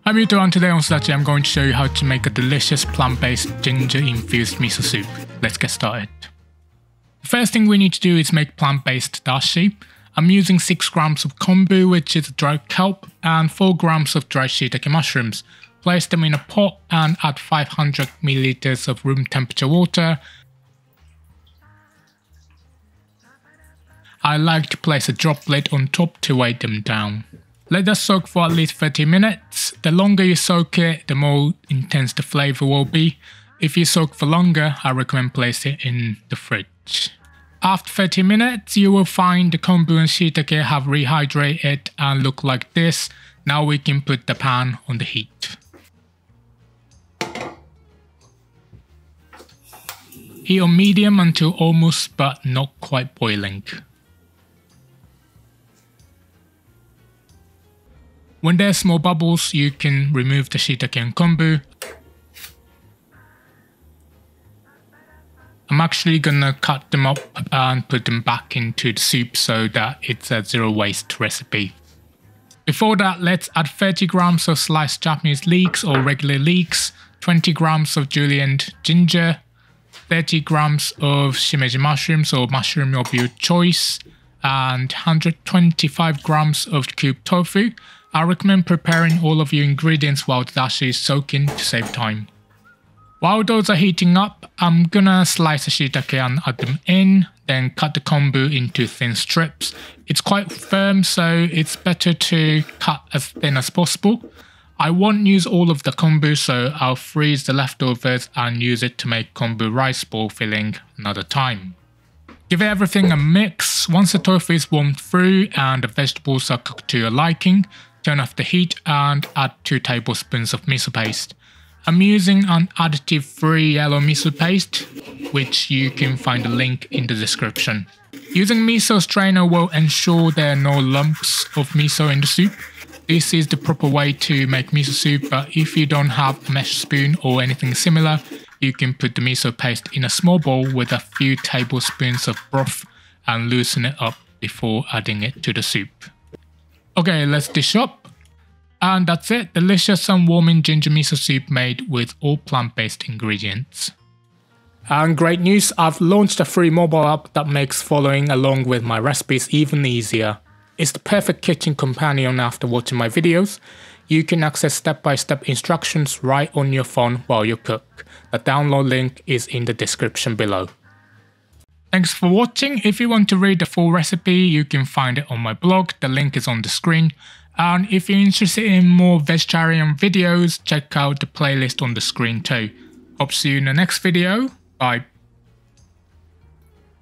I'm Yuto, and today on Sudachi I'm going to show you how to make a delicious plant-based ginger-infused miso soup. Let's get started. The first thing we need to do is make plant-based dashi. I'm using 6 grams of kombu, which is dried kelp, and 4 grams of dried shiitake mushrooms. Place them in a pot and add 500 milliliters of room temperature water. I like to place a drop lid on top to weigh them down. Let that soak for at least 30 minutes. The longer you soak it, the more intense the flavour will be. If you soak for longer, I recommend placing it in the fridge. After 30 minutes, you will find the kombu and shiitake have rehydrated and look like this. Now we can put the pan on the heat. Heat on medium until almost but not quite boiling. When there are small bubbles, you can remove the shiitake and kombu. I'm actually gonna cut them up and put them back into the soup so that it's a zero waste recipe. Before that, let's add 30 grams of sliced Japanese leeks or regular leeks, 20 grams of julienned ginger, 30 grams of shimeji mushrooms or mushroom of your choice, and 125 grams of cubed tofu. I recommend preparing all of your ingredients while the dashi is soaking to save time. While those are heating up, I'm gonna slice the shiitake and add them in, then cut the kombu into thin strips. It's quite firm, so it's better to cut as thin as possible. I won't use all of the kombu, so I'll freeze the leftovers and use it to make kombu rice ball filling another time. Give everything a mix. Once the tofu is warmed through and the vegetables are cooked to your liking, turn off the heat and add 2 tablespoons of miso paste. I'm using an additive-free yellow miso paste, which you can find a link in the description. Using miso strainer will ensure there are no lumps of miso in the soup. This is the proper way to make miso soup, but if you don't have a mesh spoon or anything similar, you can put the miso paste in a small bowl with a few tablespoons of broth and loosen it up before adding it to the soup. Okay, let's dish up. And that's it, delicious and warming ginger miso soup made with all plant-based ingredients. And great news, I've launched a free mobile app that makes following along with my recipes even easier. It's the perfect kitchen companion after watching my videos. You can access step-by-step instructions right on your phone while you cook. The download link is in the description below. Thanks for watching. If you want to read the full recipe, you can find it on my blog. The link is on the screen. And if you're interested in more vegetarian videos, check out the playlist on the screen too. Hope to see you in the next video. Bye.